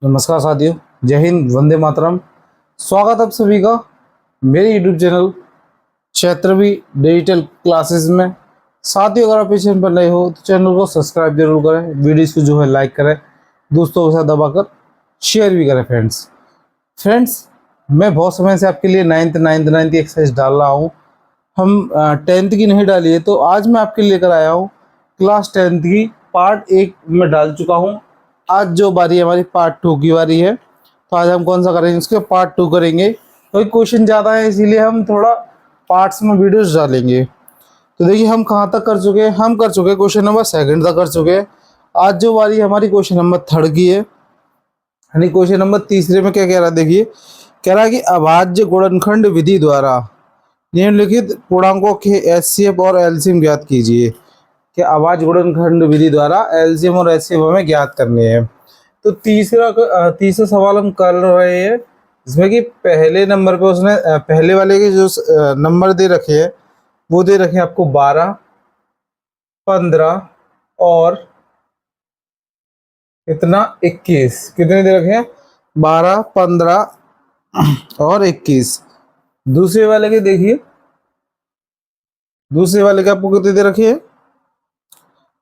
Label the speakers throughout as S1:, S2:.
S1: नमस्कार साथियों, जय हिंद, वंदे मातरम। स्वागत है आप सभी का मेरे यूट्यूब चैनल क्षेत्रवी डिजिटल क्लासेस में। साथियों, अगर आप इस चैनल पर नए हो तो चैनल को सब्सक्राइब जरूर करें, वीडियोस को जो है लाइक करें, दोस्तों के साथ दबाकर शेयर भी करें। फ्रेंड्स, मैं बहुत समय से आपके लिए नाइन्थ की एक्सरसाइज डाल रहा हूँ। हम 10th की नहीं डाली है, तो आज मैं आपके लिए लेकर आया हूँ क्लास 10th की पार्ट 1 में डाल चुका हूँ। आज जो बारी है हमारी पार्ट 2 की बारी है, तो आज हम कौन सा करेंगे, उसके पार्ट 2 करेंगे। क्योंकि क्वेश्चन ज़्यादा है, इसीलिए हम थोड़ा पार्ट्स में वीडियोस डालेंगे। तो देखिए, हम कहाँ तक कर चुके हैं। हम कर चुके हैं क्वेश्चन नंबर 2 तक कर चुके हैं। आज जो बारी हमारी क्वेश्चन नंबर 3 की है, यानी क्वेश्चन नंबर 3 में क्या कह रहा है, देखिए। कह रहा है कि अभाज्य गुणनखंड विधि द्वारा निम्नलिखित पूर्णांकों के एचसीएफ और एलसीएम ज्ञात कीजिए। कि अभाज्य गुणनखंड विधि द्वारा एलसीएम और एचसीएफ हमें ज्ञात करने हैं। तो तीसरा सवाल हम कर रहे हैं, जिसमें कि पहले नंबर पे उसने पहले वाले के जो नंबर दे रखे हैं, वो दे रखे हैं आपको 12, 15 और कितना 21। कितने दे रखे हैं? 12, 15 और 21। दूसरे वाले के देखिए, दूसरे वाले के आपको कितने दे रखे हैं?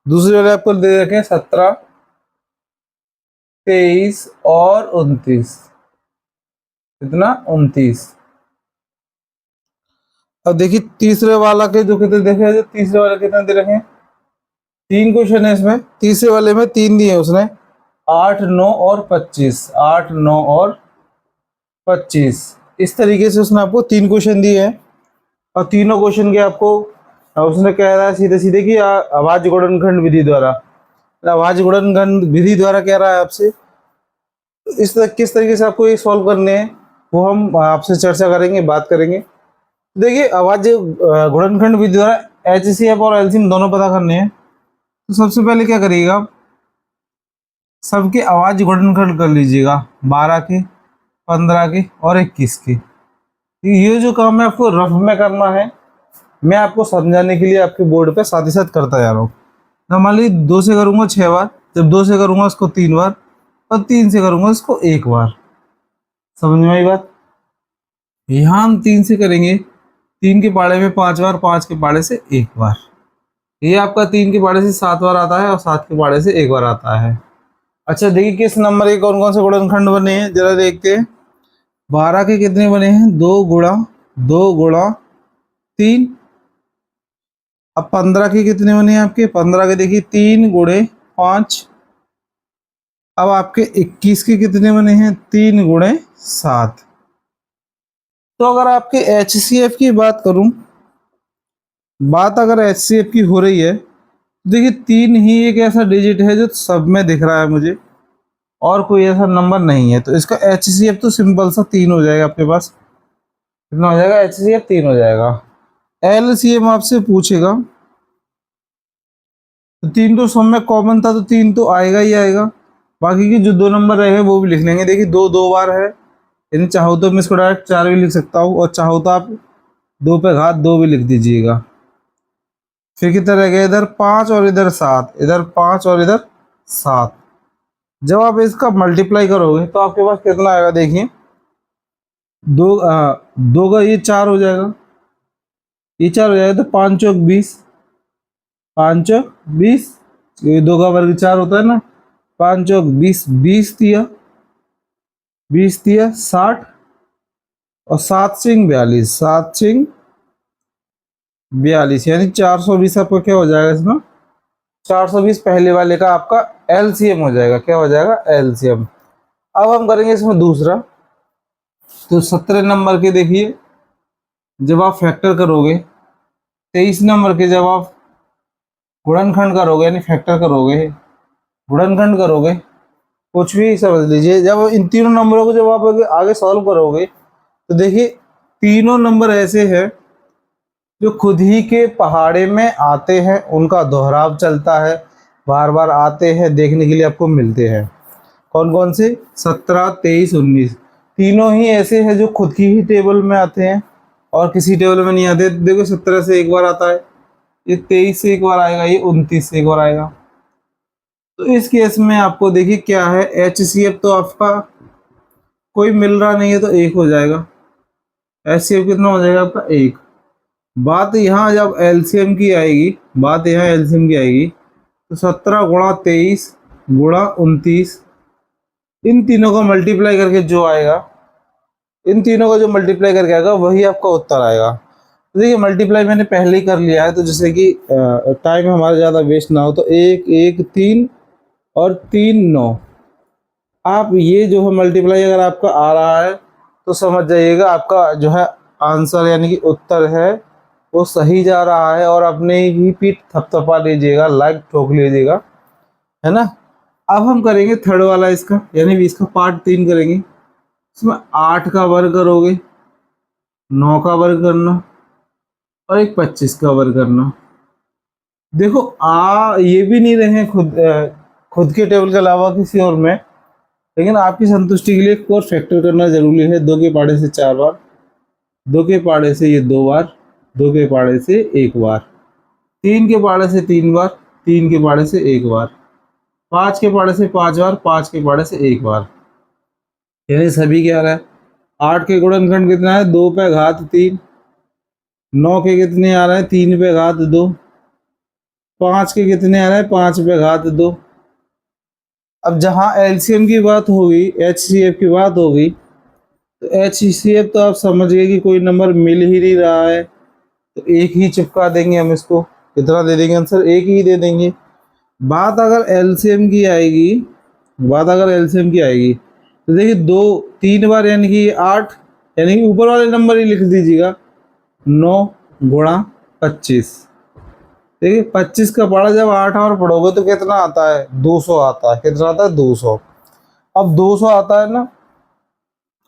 S1: दूसरे वाले आपको दे रखे हैं 17, 23 और 29। कितना? 29। अब देखिए तीसरे वाला के जो कितने देखे हैं, जो तीसरे वाले कितने दे रखे हैं? 3 क्वेश्चन है इसमें। तीसरे वाले में 3 दिए उसने, 8, 9 और 25। 8, 9 और 25। इस तरीके से उसने आपको 3 क्वेश्चन दिए हैं। और तीनों क्वेश्चन के आपको उसने कह रहा है सीधे सीधे कि अभाज्य गुणनखंड विधि द्वारा, अभाज्य गुणनखंड विधि द्वारा कह रहा है आपसे। इस तरह किस तरीके से आपको ये सॉल्व करने हैं, वो हम आपसे चर्चा करेंगे, बात करेंगे। देखिए, अभाज्य गुणनखंड विधि द्वारा एचसीएफ और एलसीएम दोनों पता करने हैं। तो सबसे पहले क्या करिएगा, सबके अभाज्य गुणनखंड कर लीजिएगा, 12 के, 15 के और 21 के। ये जो काम है आपको रफ में करना है, मैं आपको समझाने के लिए आपके बोर्ड पे साथ ही साथ करता जा रहा हूँ। तो मान लीजिए 2 से करूँगा 6 बार, जब 2 से करूँगा उसको 3 बार, और 3 से करूँगा उसको 1 बार। समझ में आई बात? यहाँ हम 3 से करेंगे, 3 के पाड़े में 5 बार, 5 के पाड़े से 1 बार। ये आपका 3 के पाड़े से 7 बार आता है और 7 के पाड़े से 1 बार आता है। अच्छा देखिए, किस नंबर के कौन कौन से गुणनखंड बने हैं, जरा देखते हैं। 12 के कितने बने हैं? 2 गुणा 2 गुणा 3। अब 15 के कितने बने हैं आपके? 15 के देखिए 3 गुणे 5। अब आपके 21 के कितने बने हैं? 3 गुणे 7। तो अगर आपके एचसीएफ की बात करूं, बात अगर एचसीएफ की हो रही है, देखिए 3 ही एक ऐसा डिजिट है जो सब में दिख रहा है मुझे, और कोई ऐसा नंबर नहीं है। तो इसका एचसीएफ तो सिंपल सा 3 हो जाएगा आपके पास। कितना हो जाएगा? एचसीएफ 3 हो जाएगा। एलसीएम आपसे पूछेगा, तो 3 तो सब में कॉमन था, तो 3 तो आएगा ही आएगा। बाकी के जो 2 नंबर रहे हैं वो भी लिख लेंगे। देखिए 2 2 बार है, यानी चाहो तो मैं इसको डायरेक्ट 4 भी लिख सकता हूँ, और चाहो तो आप 2 पे घात 2 भी लिख दीजिएगा। फिर कितना रह गया? इधर 5 और इधर 7, इधर 5 और इधर 7। जब आप इसका मल्टीप्लाई करोगे तो आपके पास कितना आएगा? देखिए, 2 का ये 4 हो जाएगा, ये 4 हो जाएगा, तो 5 चौक 20, 5 चौक 20, ये 2 का वर्ग 4 होता है ना। 5 चौक 20, 20 दिया, 20 दिया 60, और 7 सिंग 42, 7 सिंग 42, यानी 420 आपका क्या हो जाएगा इसमें? 420 पहले वाले का आपका एलसीएम हो जाएगा। क्या हो जाएगा? एलसीएम। अब हम करेंगे इसमें दूसरा। तो 17 नंबर के देखिए, जब आप फैक्टर करोगे, 23 नंबर के जब आप गुणनखंड करोगे, यानी फैक्टर करोगे, गुणनखंड करोगे, कुछ भी समझ लीजिए, जब इन तीनों नंबरों को जब आप आगे सॉल्व करोगे, तो देखिए तीनों नंबर ऐसे हैं जो खुद ही के पहाड़े में आते हैं, उनका दोहराव चलता है, बार बार आते हैं, देखने के लिए आपको मिलते हैं। कौन कौन से? 17, 23, 19। तीनों ही ऐसे हैं जो खुद की ही टेबल में आते हैं और किसी टेबल में नहीं आते। देखो 17 से 1 बार आता है, ये 23 से 1 बार आएगा, ये 29 से 1 बार आएगा। तो इस केस में आपको देखिए क्या है, HCF तो आपका कोई मिल रहा नहीं है तो एक हो जाएगा। HCF कितना हो जाएगा आपका एक। बात यहाँ जब LCM की आएगी, बात यहाँ LCM की आएगी तो 17 गुणा 23 गुणा 29, इन तीनों का मल्टीप्लाई करके जो आएगा, इन तीनों का जो मल्टीप्लाई करके आएगा वही आपका उत्तर आएगा। तो देखिए मल्टीप्लाई मैंने पहले ही कर लिया है, तो जैसे कि टाइम हमारा ज़्यादा वेस्ट ना हो, तो एक एक 3 और 3 9। आप ये जो है मल्टीप्लाई अगर आपका आ रहा है तो समझ जाइएगा आपका जो है आंसर यानी कि उत्तर है वो सही जा रहा है, और अपने ही पीठ थपथपा लीजिएगा, लाइक ठोक लीजिएगा, है ना। अब हम करेंगे थर्ड वाला इसका, यानी कि इसका पार्ट 3 करेंगे। इसमें 8 का वर्ग करोगे, 9 का वर्ग करना और एक 25 का वर्ग करना। देखो ये भी नहीं रहे खुद के टेबल के अलावा किसी और में, लेकिन आपकी संतुष्टि के लिए एक और फैक्टर करना जरूरी है। 2 के पाड़े से 4 बार, 2 के पाड़े से ये 2 बार, 2 के पाड़े से 1 बार, 3 के पाड़े से 3 बार, 3 के पाड़े से 1 बार, 5 के पाड़े से 5 बार, 5 के पाड़े से 1 बार, यानी सभी क्या रहा है। 8 के गुणनखंड कितना है, 2 पे घात 3। 9 के कितने आ रहे हैं, 3 पे घात 2। 5 के कितने आ रहे हैं, 5 पे घात 2। अब जहाँ LCM की बात होगी, HCF की बात होगी, तो HCF तो आप समझ गए कि कोई नंबर मिल ही नहीं रहा है, तो एक ही चिपका देंगे हम इसको। कितना दे देंगे आंसर, एक ही दे देंगे। बात अगर LCM की आएगी, बात अगर LCM की आएगी तो देखिए 2 3 बार यानी कि 8, यानी कि ऊपर वाले नंबर ही लिख दीजिएगा, 9 गुणा 25। देखिए 25 का पढ़ा जब 8 और पढ़ोगे तो कितना आता है, 200 आता है। कितना आता है, 200। अब 200 आता है ना,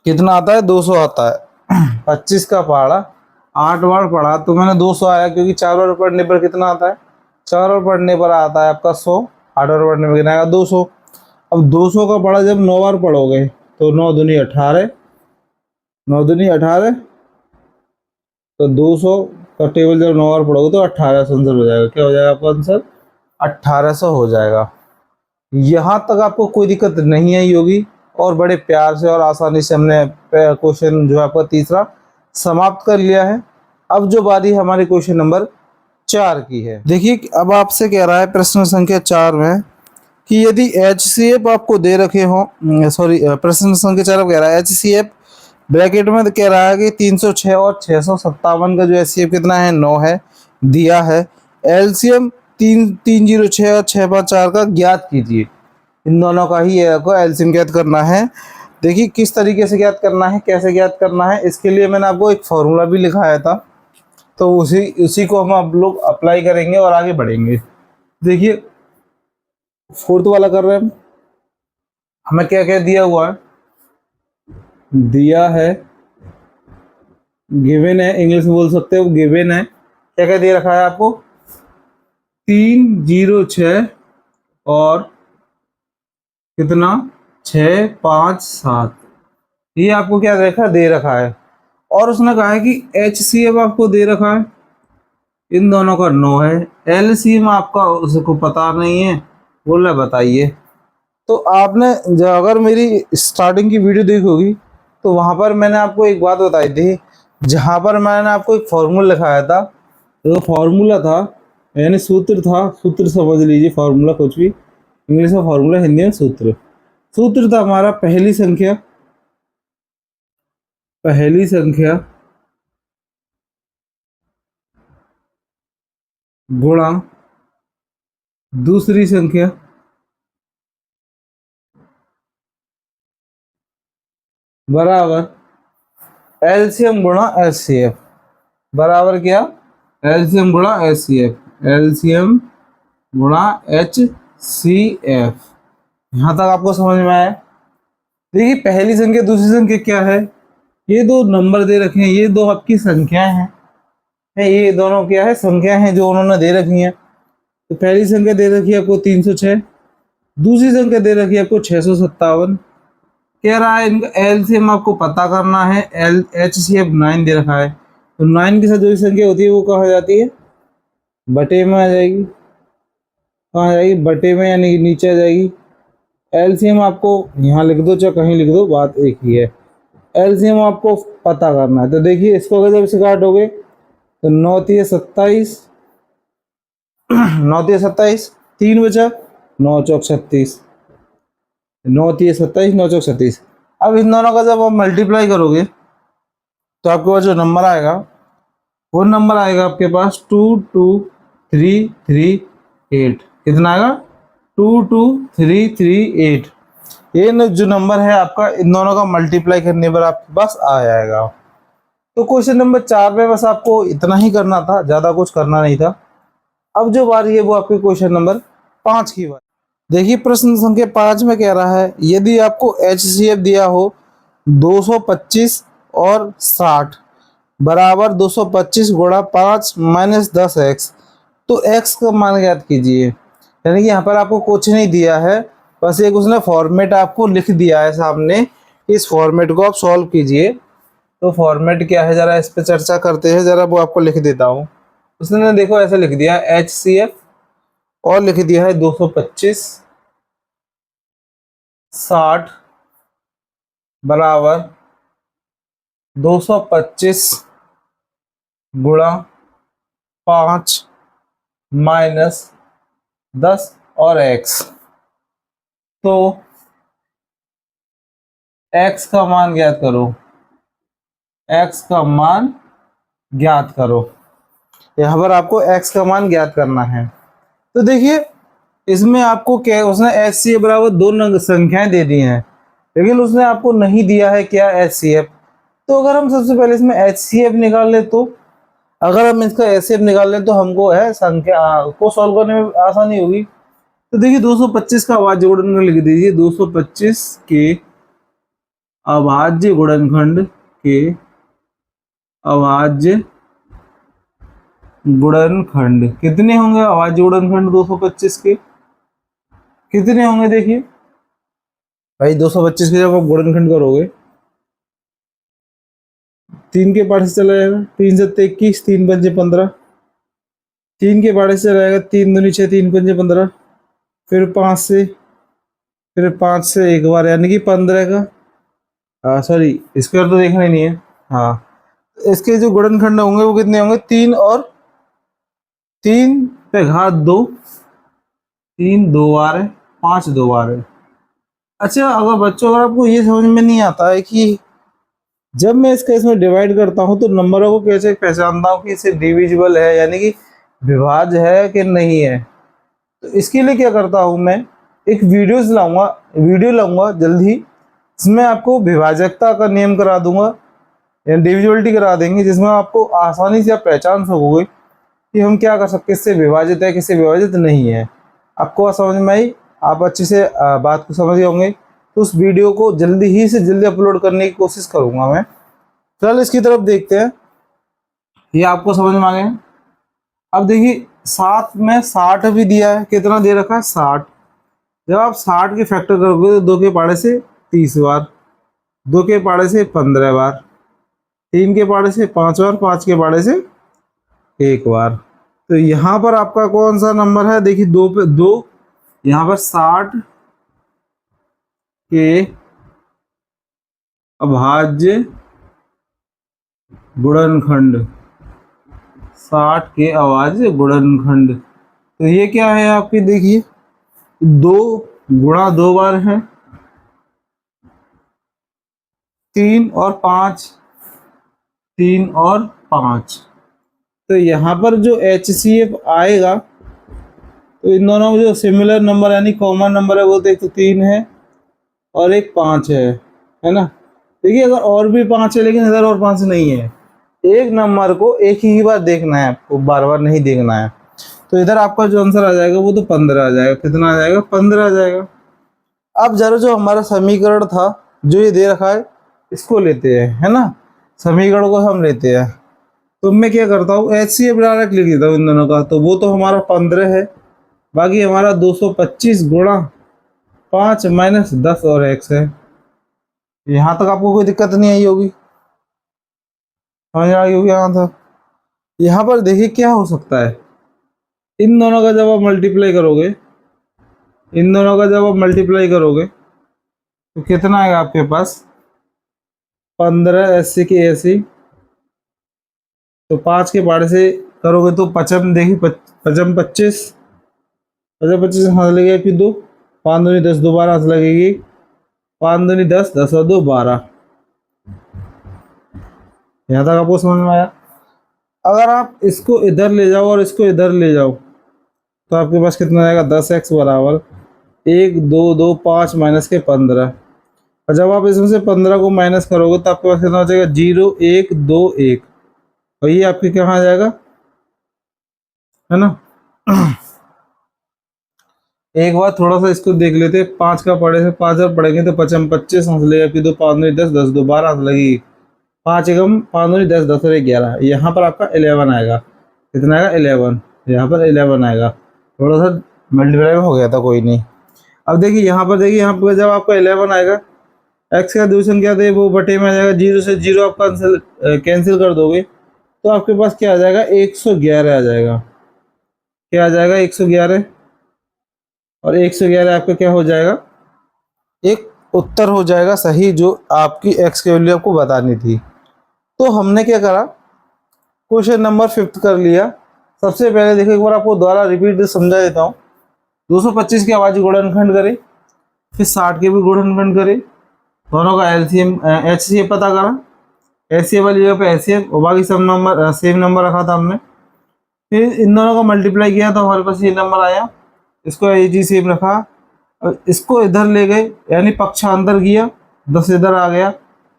S1: कितना आता है, 200 आता है। 25 का पढ़ा 8 बार पढ़ा तो मैंने 200 आया, क्योंकि 4 बार पढ़ने पर कितना आता है, 4 बार पढ़ने पर आता है आपका 100, 8 बार पढ़ने पर कितना आएगा, 200। अब 200 का पढ़ा जब 9 बार पढ़ोगे तो 9 दूनी 18, 9 दूनी 18, तो 200 का टेबल जब 9 बार पढ़ोगे तो 1800 आंसर हो जाएगा। क्या हो जाएगा आपका आंसर, 1800 हो जाएगा। यहाँ तक आपको कोई दिक्कत नहीं आई होगी, और बड़े प्यार से और आसानी से हमने क्वेश्चन जो है आपका तीसरा समाप्त कर लिया है। अब जो बारी हमारे क्वेश्चन नंबर 4 की है, देखिए अब आपसे कह रहा है प्रश्न संख्या 4 में कि यदि HCF आपको दे रखे हो, सॉरी प्रश्न संख्या 4 कह रहा है HCF ब्रैकेट में कह रहा है कि 306 और 657 का जो HCF कितना है, 9 है, दिया है। LCM 306 और 654 का ज्ञात कीजिए। इन दोनों का ही आपको LCM ज्ञात करना है। देखिए किस तरीके से ज्ञात करना है, कैसे ज्ञात करना है, इसके लिए मैंने आपको एक फॉर्मूला भी लिखाया था, तो उसी को हम आप लोग अप्लाई करेंगे और आगे बढ़ेंगे। देखिए फोर्थ वाला कर रहे हैं, हमें क्या क्या दिया हुआ है, दिया है, गिवन है, इंग्लिश में बोल सकते हो गिवन है। क्या क्या दे रखा है आपको, 306 और कितना 657, ये आपको क्या दे रखा है। और उसने कहा है कि HCF आपको दे रखा है, इन दोनों का 9 है। LCM आपका उसको पता नहीं है, बोल रहा बताइए। तो आपने अगर मेरी स्टार्टिंग की वीडियो देखी होगी तो वहाँ पर मैंने आपको एक बात बताई थी, जहाँ पर मैंने आपको एक फॉर्मूला लिखाया था। तो फॉर्मूला था यानी सूत्र था, सूत्र समझ लीजिए, फॉर्मूला कुछ भी, इंग्लिश में फॉर्मूला, हिंदी में सूत्र। सूत्र था हमारा पहली संख्या गुणा दूसरी संख्या बराबर LCM गुणा HCF, बराबर क्या, LCM गुणा HCF, LCM गुणा HCF। यहाँ तक आपको समझ में आया। देखिए पहली संख्या दूसरी संख्या क्या है, ये दो नंबर दे रखे हैं, ये दो आपकी संख्याएं हैं, ये दोनों क्या है, संख्या हैं जो उन्होंने दे रखी हैं। तो पहली संख्या दे रखी है आपको 306, दूसरी संख्या दे रखी है आपको 657। कह रहा है इनका LCM आपको पता करना है, HCF 9 दे रखा है, तो 9 के साथ जो भी संख्या होती है वो कहाँ जाती है, बटे में आ जाएगी। कहाँ जाएगी, बटे में, यानी कि नीचे आ जाएगी। एलसीएम आपको यहाँ लिख दो चाहे कहीं लिख दो, बात एक ही है। एलसीएम आपको पता करना है। तो देखिए इसको अगर जब इसे काटोगे तो 9 तिया 27, 9 तिया 27, 3 बचा, 9 चौक 36, 9 तिया 27, 9 चौक 36। अब इन दोनों का जब आप मल्टीप्लाई करोगे तो आपके पास जो नंबर आएगा वो नंबर आएगा आपके पास 22338। कितना आएगा, 22338। जो नंबर है आपका, इन दोनों का मल्टीप्लाई करने पर आपके पास आ जाएगा। तो क्वेश्चन नंबर 4 में बस आपको इतना ही करना था, ज़्यादा कुछ करना नहीं था। अब जो बारी है वो आपके क्वेश्चन नंबर 5 की बारी। देखिए प्रश्न संख्या 5 में कह रहा है, यदि आपको HCF दिया हो 225 और 60 बराबर 225 गुणा 5 माइनस 10x, तो x का मान ज्ञात कीजिए। यानी कि यहाँ पर आपको कुछ नहीं दिया है, बस एक उसने फॉर्मेट आपको लिख दिया है सामने, इस फॉर्मेट को आप सॉल्व कीजिए। तो फॉर्मेट क्या है जरा इस पे चर्चा करते हैं, जरा वो आपको लिख देता हूँ। उसने देखो ऐसे लिख दिया HCF और लिख दिया है 225 60 बराबर 225 गुणा 5 माइनस 10 और x। तो x का मान ज्ञात करो, x का मान ज्ञात करो। यहाँ पर आपको x का मान ज्ञात करना है। तो देखिए इसमें आपको क्या, उसने HCF बराबर दो संख्याएं दे दी हैं, लेकिन उसने आपको नहीं दिया है क्या HCF। तो अगर हम सबसे पहले इसमें HCF निकाल ले, तो अगर हम इसका HCF निकाल लें तो हमको है संख्या को सॉल्व करने में आसानी होगी। तो देखिए 225 का अभाज्य गुणनखंड लिख दीजिए, 225 के अभाज्य गुणनखंड के अभाज्य गुणनखंड कितने होंगे, अभाज्य गुणनखंड 225 के कितने होंगे। देखिए भाई 225 के जब आप गुणनखंड करोगे, 3 के पार्ट से चला जाएगा, 3 से 21, 3 पंजे 15, 3 के पार्ट से चला जाएगा, 3 दूनी 6, 3 पंजे 15, फिर 5 से, फिर 5 से एक बार, यानी कि 15 का सॉरी स्क्वायर तो देखना ही नहीं है। हाँ, इसके जो गुणनखंड होंगे वो कितने होंगे, 3 और 3 पे घात 2, 3 दो बार है, 5 दो बार है। अच्छा अगर बच्चों, अगर आपको ये समझ में नहीं आता है कि जब मैं इसका इसमें डिवाइड करता हूँ तो नंबरों को कैसे पहचानता हूँ कि इसे डिविजिबल है यानी कि विभाज्य है कि नहीं है, तो इसके लिए क्या करता हूँ मैं, एक वीडियो लाऊंगा जल्द ही, इसमें आपको विभाजकता का नियम करा दूंगा या डिविजिबिलिटी करा देंगे, जिसमें आपको आसानी से आप पहचान सकोगे कि हम क्या कर सकते हैं, किससे विभाजित है किससे विभाजित नहीं है। आपको समझ में आई, आप अच्छे से बात को समझ गए होंगे। तो उस वीडियो को जल्दी ही से जल्दी अपलोड करने की कोशिश करूंगा मैं। चल इसकी तरफ देखते हैं, ये आपको समझ में आ गया। अब देखिए साथ में 60 भी दिया है, कितना दे रखा है 60। जब आप 60 के फैक्टर करोगे तो 2 के पाड़े से 30 बार, 2 के पाड़े से 15 बार, 3 के पाड़े से 5 बार, 5 के पाड़े से 1 बार। तो यहाँ पर आपका कौन सा नंबर है, देखिए 2 पे 2, यहाँ पर 60 के अभाज्य गुणनखंड, 60 के अभाज्य गुणनखंड। तो ये क्या है आपकी, देखिए 2 गुणा 2 बार है, 3 और 5, 3 और 5। तो यहाँ पर जो HCF आएगा, तो इन दोनों में जो सिमिलर नंबर यानी कॉमन नंबर है वो तो एक तो 3 है और एक 5 है ना। देखिए अगर और भी 5 है, लेकिन इधर और 5 नहीं है, एक नंबर को एक ही बार देखना है आपको, बार बार नहीं देखना है। तो इधर आपका जो आंसर आ जाएगा वो तो 15 आ जाएगा। कितना आ जाएगा, 15 आ जाएगा। अब जरा जो हमारा समीकरण था जो ये दे रखा है इसको लेते हैं, है ना, समीकरण को हम लेते हैं। तो मैं क्या करता हूँ, HCF डायरेक्ट लिख देता हूँ इन दोनों का। तो वो तो हमारा 15 है, बाकी हमारा 225 गुणा 5 माइनस 10 और x है। यहाँ तक आपको कोई दिक्कत नहीं आई होगी, समझ आई होगी यहाँ तक। यहाँ पर देखिए क्या हो सकता है, इन दोनों का जब आप मल्टीप्लाई करोगे इन दोनों का जब आप मल्टीप्लाई करोगे तो कितना आएगा आपके पास, 15 80 की 80, तो 5 के पाड़े से करोगे तो पचम, देखिए पचम 25, पचम 25 हाथ लगेगा फिर 2, 5 दूनी 10, दोबारा हाथ लगेगी, 5 दूनी 10, 10 और 2 12। यहाँ तक आपको समझ में आया। अगर आप इसको इधर ले जाओ और इसको इधर ले जाओ तो आपके पास कितना आएगा, 10x बराबर 1 2 2 5 माइनस के 15। और जब आप इसमें से 15 को माइनस करोगे तो आपके पास कितना हो जाएगा, 0 1 2 1, और ये आपके कहाँ आ जाएगा, है ना। एक बार थोड़ा सा इसको देख लेते हैं, 5 का पढ़े से 5 जब पढ़ेंगे तो पचम 25 हंस लेगा, फिर 2 5 10 10 2 12 हंस लगेगी, 5 एकम 5 10 10 और 11, यहाँ पर आपका 11 आएगा। कितना आएगा, 11, यहाँ पर 11 आएगा। थोड़ा सा मल्टीप्लाई हो गया था, कोई नहीं। अब देखिए यहाँ पर, देखिए यहाँ पर जब आपका 11 आएगा, एक्स का डिवीजन क्या था, वो बटे में आ जाएगा, 0 से 0 आप कैंसिल कर दोगे तो आपके पास क्या आ जाएगा, 111 आ जाएगा। क्या आ जाएगा, 111, और 111 आपका क्या हो जाएगा, एक उत्तर हो जाएगा सही, जो आपकी एक्स की वैल्यू आपको बतानी थी। तो हमने क्या करा, क्वेश्चन नंबर 5 कर लिया। सबसे पहले देखो, एक बार आपको दोबारा रिपीट समझा देता हूँ। 225 के आवाज गुणनखंड करें, फिर 60 के भी गुणनखंड करें, दोनों का एलसीएम एचसीएफ पता करा, एचसीएफ वाली जगह पे एचसीएफ और बाकी सब नंबर सेम नंबर रखा था हमने। फिर इन दोनों का मल्टीप्लाई किया तो हमारे पास ये नंबर आया, इसको एजी सेम रखा, और इसको इधर ले गए, यानी पक्षांतर किया, 10 इधर आ गया,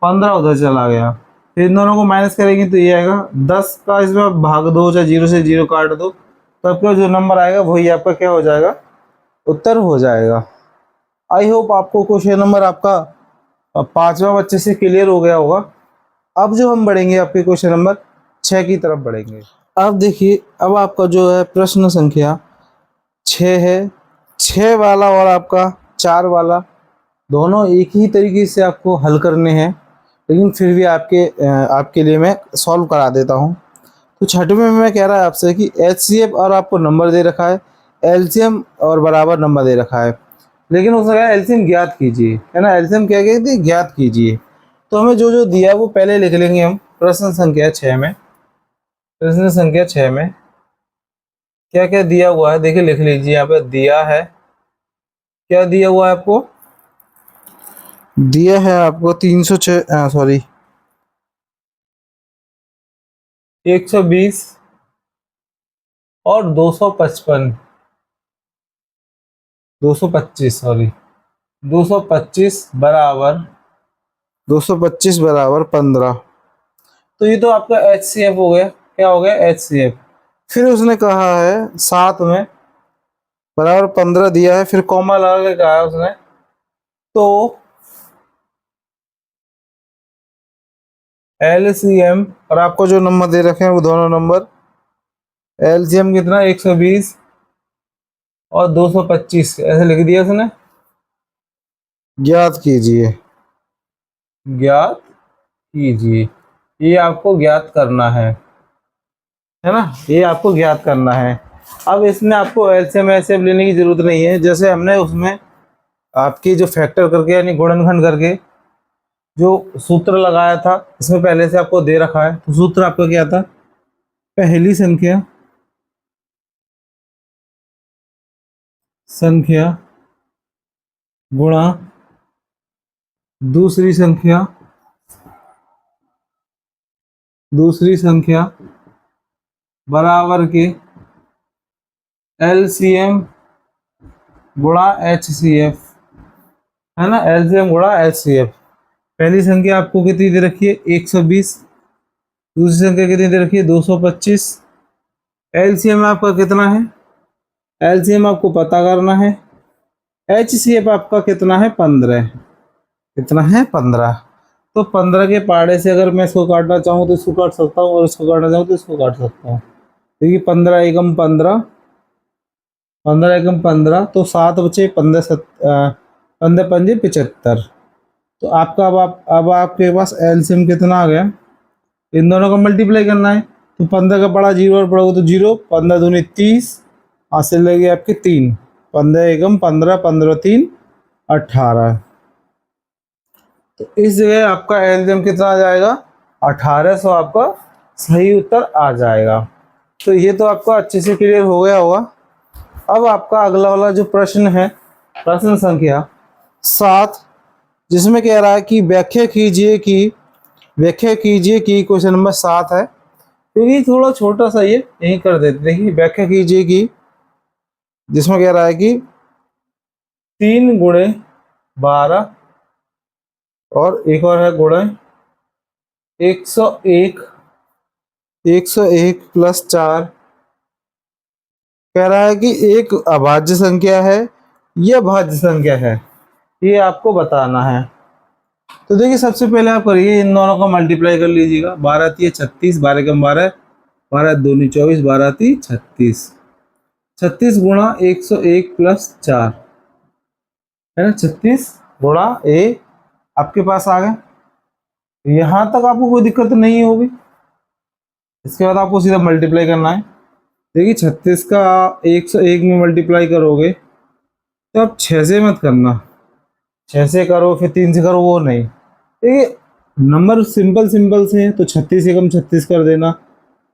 S1: 15 उधर चला गया। फिर इन दोनों को माइनस करेंगे तो ये आएगा 10 का, इसमें भाग दो, चाहे 0 से 0 काट दो, तो आपका जो नंबर आएगा वही आपका क्या हो जाएगा, उत्तर हो जाएगा। आई होप आपको क्वेश्चन नंबर आपका 5वां बच्चे से क्लियर हो गया होगा। अब जो हम बढ़ेंगे आपके क्वेश्चन नंबर 6 की तरफ बढ़ेंगे। अब देखिए, अब आपका जो है प्रश्न संख्या 6 है। 6 वाला और आपका 4 वाला दोनों एक ही तरीके से आपको हल करने हैं, लेकिन फिर भी आपके लिए मैं सॉल्व करा देता हूं। तो छठवें में मैं कह रहा है आपसे कि एचसीएफ और आपको नंबर दे रखा है, एलसीएम और बराबर नंबर दे रखा है, लेकिन उसने कहा एलसीएम ज्ञात कीजिए, है ना। एलसीएम क्या कहते हैं, ज्ञात कीजिए। तो हमें जो जो दिया है वो पहले लिख लेंगे हम। प्रश्न संख्या 6 में, प्रश्न संख्या 6 में क्या क्या दिया हुआ है, देखिए लिख लीजिए। यहाँ पे दिया है, क्या दिया हुआ है आपको, दिया है आपको 306 सॉरी 120 और 255 225 सॉरी 225 बराबर 225 बराबर 15। तो ये तो आपका एचसीएफ हो गया। क्या हो गया, एचसीएफ। फिर उसने कहा है 7 में बराबर 15 दिया है, फिर कॉमा लगा के कहा है उसने, तो एलसीएम और आपको जो नंबर दे रखे हैं वो दोनों नंबर, एलसीएम कितना 120 और 225 ऐसे लिख दिया उसने। ज्ञात कीजिए, ज्ञात कीजिए, ये आपको ज्ञात करना है ना, ये आपको ज्ञात करना है। अब इसमें आपको एलसीएम एचसीएफ लेने की जरूरत नहीं है, जैसे हमने उसमें आपकी जो फैक्टर करके यानी गुणनखंड करके जो सूत्र लगाया था, इसमें पहले से आपको दे रखा है। तो सूत्र आपका क्या था, पहली संख्या गुणा दूसरी संख्या बराबर के एलसीएम गुणा एचसीएफ, है ना, एलसीएम गुणा एचसीएफ। पहली संख्या आपको कितनी दे रखी है, 120, दूसरी संख्या कितनी दे रखी है, 225। एलसीएम आपका कितना है, एलसीएम आपको पता करना है, एचसीएफ आपका कितना है, 15। कितना है, 15। तो 15 के पाड़े से अगर मैं इसको काटना चाहूँ तो इसको काट सकता हूँ, और इसको काटना चाहूँ तो इसको काट सकता हूँ। देखिए 15 एकम 15, 15 एकम 15, तो 7 बचे 15 15 पंजे 75। तो आपका अब आपके पास एलसीएम कितना आ गया, इन दोनों का मल्टीप्लाई करना है। तो 15 का पड़ा 0 और पड़ोगे तो 0, 15 दूनी 30, हासिल लगी आपकी 3। 15 एकम 15, 15 3 18। तो इस जगह आपका एलसीएम कितना आ जाएगा? 1800 आपका सही उत्तर आ जाएगा। तो ये तो आपका अच्छे से क्लियर हो गया होगा। अब आपका अगला वाला जो प्रश्न है, प्रश्न संख्या 7, जिसमें कह रहा है कि व्याख्या कीजिए कि क्वेश्चन नंबर 7 है, क्योंकि थोड़ा छोटा सा ये यही कर देते। देखिए, व्याख्या कीजिए कि, जिसमें कह रहा है कि 3 गुणे 12 और एक और है गुणे 101 प्लस 4। कह रहा है कि एक अभाज्य संख्या है या भाज्य संख्या है, ये आपको बताना है। तो देखिए, सबसे पहले आप करिए, इन दोनों का मल्टीप्लाई कर लीजिएगा। 12 तिया 36, 12 कम 12, 12 दूनी 24, 12 ती 36। 36 गुणा 101 प्लस 4 है ना, 36 गुणा ए आपके पास आ गए। यहाँ तक आपको कोई दिक्कत नहीं होगी। इसके बाद आपको सीधा मल्टीप्लाई करना है। देखिए, 36 का 101 में मल्टीप्लाई करोगे तो आप 6 से मत करना, 6 से करो फिर 3 से करो, वो नहीं। देखिए, नंबर सिंपल से हैं, तो 36 से कम 36 कर देना।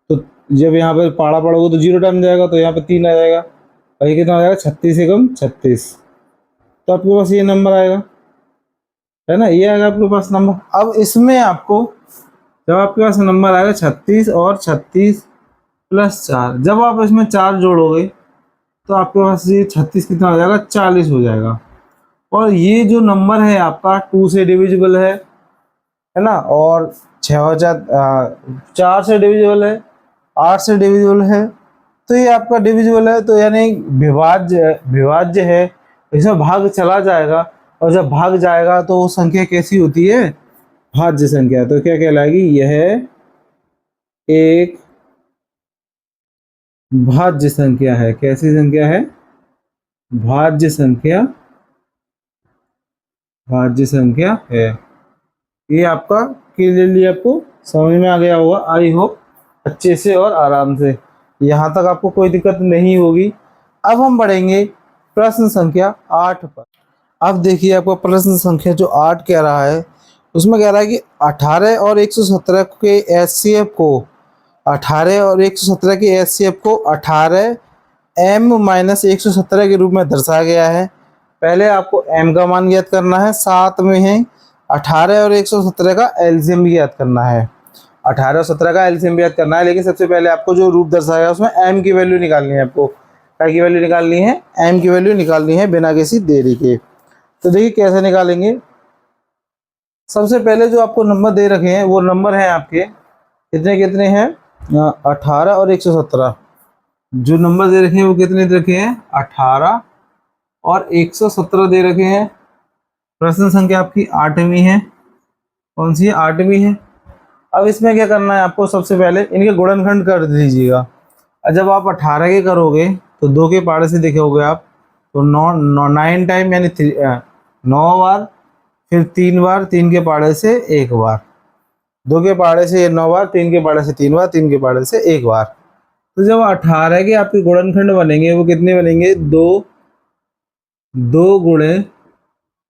S1: तो जब यहाँ पर पाड़ा पड़ोगे तो 0 टाइम जाएगा, तो यहाँ पे 3 आ जाएगा, और ये कितना आ जाएगा? 36 से कम 36। तो आपके पास ये नंबर आएगा, है ना, ये आएगा आपके पास नंबर। अब इसमें आपको, जब आपके पास नंबर आएगा 36 और 36 प्लस 4, जब आप इसमें 4 जोड़ोगे तो आपके पास ये 36 कितना हो जाएगा? 40 हो जाएगा। और ये जो नंबर है आपका 2 से डिविजिबल है ना, और 4 से डिविजिबल है, 8 से डिविजिबल है, तो ये आपका डिविजिबल है, तो यानी विभाज्य है। इसमें भाग चला जाएगा, और जब भाग जाएगा तो वो संख्या कैसी होती है? भाज्य संख्या। तो क्या कहलाएगी? यह एक भाज्य संख्या है। कैसी संख्या है? भाज्य संख्या, भाज्य संख्या है। ये आपका क्लियरली आपको समझ में आ गया होगा, आई होप, अच्छे से और आराम से। यहाँ तक आपको कोई दिक्कत नहीं होगी। अब हम बढ़ेंगे प्रश्न संख्या 8 पर। अब देखिए, आपका प्रश्न संख्या जो 8 कह रहा है, उसमें कह रहा है कि 18 और 117 के एचसीएफ को 18 और 117 के एचसीएफ को 18 m माइनस 117 के रूप में दर्शाया गया है। पहले आपको m का मान ज्ञात करना है, साथ में है 18 और 117 का एलसीएम भी ज्ञात करना है। 18 और 17 का एलसीएम भी ज्ञात करना है, लेकिन सबसे पहले आपको जो रूप दर्शाया है उसमें m की वैल्यू निकालनी है। आपको क्या की वैल्यू निकालनी है? m की वैल्यू निकालनी है बिना किसी देरी के। तो देखिए कैसे निकालेंगे। सबसे पहले जो आपको नंबर दे रखे हैं वो नंबर हैं आपके कितने कितने हैं? 18 और 117। जो नंबर दे रखे हैं वो कितने दे रखे हैं? 18 और 117 दे रखे हैं। प्रश्न संख्या आपकी 8वीं है। कौन सी है? 8वीं है। अब इसमें क्या करना है आपको? सबसे पहले इनके गुणनखंड कर दीजिएगा। जब आप 18 के करोगे तो 2 के पाड़े से देखोगे आप, तो 9 टाइम यानी 9 बार, फिर 3 बार, 3 के पाड़े से 1 बार, 2 के पाड़े से 9 बार, 3 के पाड़े से 3 बार, 3 के पाड़े से 1 बार। तो जब 18 के आपके गुणनखंड बनेंगे वो कितने बनेंगे? 2 गुणे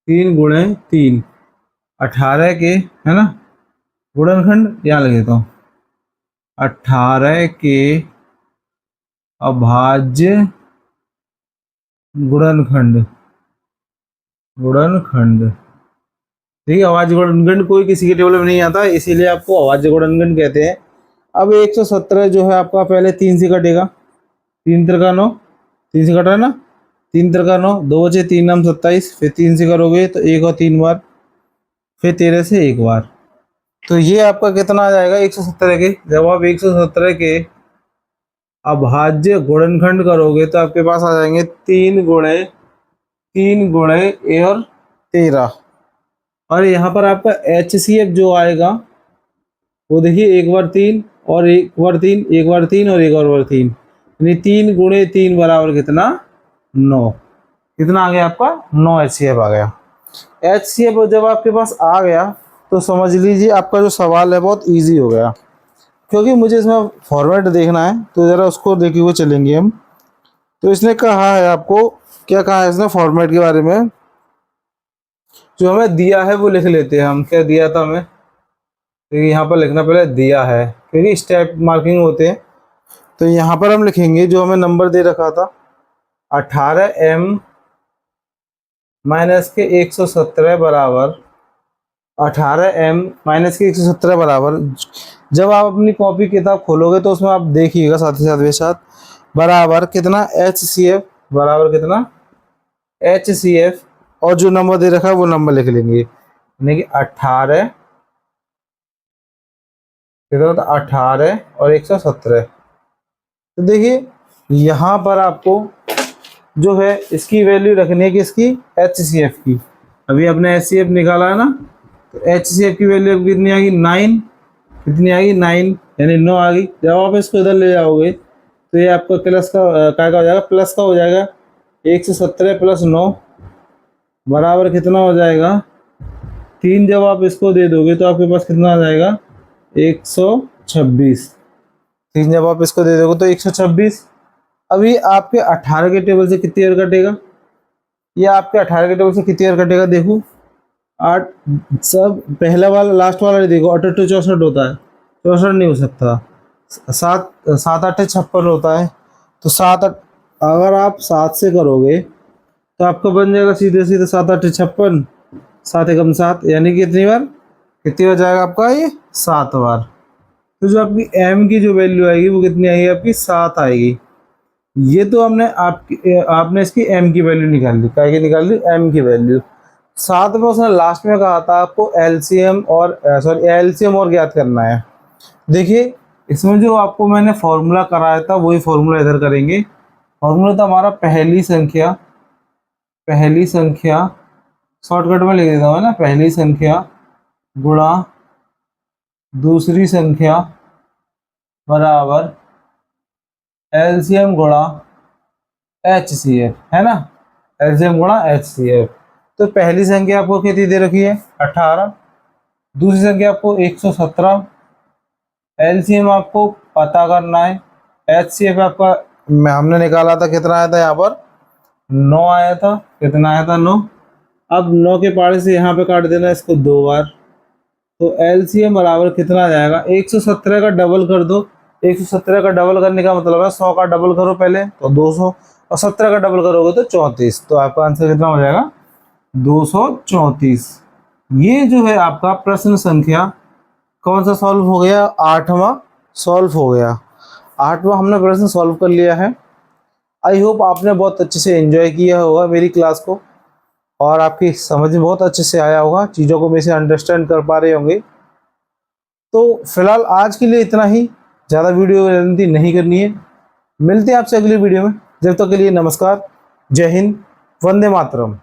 S1: 3 गुणे 3। 18 के, है ना, गुणनखंड यहाँ लग देता हूँ। 18 के अभाज्य गुणनखंड, ठीक है। अभाज्य गुणनखंड कोई किसी के टेबल में नहीं आता, इसीलिए आपको अभाज्य गुणनखंड कहते हैं। अब 117 जो है आपका पहले 3 से कटेगा, 3 त्रिका 9, 3 से कटा ना, 3 त्रिका 9, 2 बचे 3 नाम 27, फिर 3 से करोगे तो 1 और 3 बार, फिर 13 से 1 बार। तो ये आपका कितना आ जाएगा? 117 के। जब आप 117 के अभाज्य गुणनखंड करोगे तो आपके पास आ जाएंगे 3 गुणे ए और 13। और यहाँ पर आपका HCF जो आएगा वो देखिए 1 बार 3 और 1 बार 3, 1 बार 3 और 1 और बार 3, यानी 3 गुणे 3 बराबर कितना? 9। कितना आ गया आपका? 9 HCF आ गया। HCF जब आपके पास आ गया तो समझ लीजिए आपका जो सवाल है बहुत इजी हो गया, क्योंकि मुझे इसमें फॉर्मेट देखना है, तो ज़रा उसको देखे हुए चलेंगे हम। तो इसने कहा है आपको, क्या कहा है इसने फॉर्मेट के बारे में, जो हमें दिया है वो लिख लेते हैं हम। क्या दिया था हमें, तो यहाँ पर लिखना पहले दिया है, क्योंकि स्टेप मार्किंग होते हैं। तो यहाँ पर हम लिखेंगे जो हमें नंबर दे रखा था 18m माइनस के 117 बराबर, 18m माइनस के 117 बराबर, जब आप अपनी कॉपी किताब खोलोगे तो उसमें आप देखिएगा साथ ही साथ वे साथ, बराबर कितना HCF, बराबर कितना HCF, और जो नंबर दे रखा है वो नंबर लिख लेंगे, यानी कि 18 कितना होता है 18 और 117। तो देखिए यहाँ पर आपको जो है इसकी वैल्यू रखनी है, किसकी, HCF की। अभी आपने HCF निकाला है ना, तो HCF की वैल्यू कितनी आ गई 9, कितनी आ गई 9, यानी 9 आ गई। जब आप इसको इधर ले जाओगे तो ये आपका प्लस का क्या हो जाएगा, प्लस का हो जाएगा। 117 प्लस 9 बराबर कितना हो जाएगा 3। जब आप इसको दे दोगे तो आपके पास कितना आ जाएगा 126। 3 जब आप इसको दे दोगे तो 126। अभी आपके 18 के टेबल से कितनी ईयर कटेगा, ये आपके 18 के टेबल से कितनी ईयर कटेगा, देखो 8, सब पहला वाला लास्ट वाला देखो, 8 8 64 होता है, 64 नहीं हो सकता, 7 7 8 56 होता है। तो 7 अगर आप 7 से करोगे तो आपका बन जाएगा सीधे सीधे 7 8 56, 7 एकम 7, यानी कि कितनी बार, कितनी बार जाएगा आपका ये 7 बार। तो जो आपकी m की जो वैल्यू आएगी वो कितनी आएगी आपकी 7 आएगी। ये तो हमने आपने इसकी m की वैल्यू निकाल ली, क्या की निकाल ली, m की वैल्यू। साथ में उसने लास्ट में कहा था आपको LCM और LCM और ज्ञात करना है। देखिए इसमें जो आपको मैंने फॉर्मूला कराया था वही फॉर्मूला इधर करेंगे। फॉर्मूला था हमारा पहली संख्या शॉर्टकट में लिख देता हूँ ना, पहली संख्या गुणा दूसरी संख्या बराबर LCM गुणा HCF, है ना, LCM गुणा HCF। तो पहली संख्या आपको कितनी दे रखी है 18, दूसरी संख्या आपको 117, LCM आपको पता करना है, HCF आपका हमने निकाला था, कितना आया था यहाँ पर 9 आया था, कितना आया था 9। अब 9 के पारे से यहाँ पे काट देना इसको 2 बार, तो LCM बराबर कितना आ जाएगा 117 का डबल कर दो। 117 का डबल करने का मतलब है 100 का डबल करो पहले तो 200, और 17 का डबल करोगे तो 34। तो आपका आंसर कितना हो जाएगा 234। ये जो है आपका प्रश्न संख्या कौन सा सॉल्व हो गया, 8वां सॉल्व हो गया। 8वां हमने प्रश्न सॉल्व कर लिया है। आई होप आपने बहुत अच्छे से एंजॉय किया होगा मेरी क्लास को, और आपकी समझ में बहुत अच्छे से आया होगा, चीज़ों को में से अंडरस्टैंड कर पा रहे होंगे। तो फिलहाल आज के लिए इतना ही, ज़्यादा वीडियो लेंथी नहीं करनी है। मिलते हैं आपसे अगली वीडियो में, जब तक के लिए नमस्कार, जय हिंद, वंदे मातरम।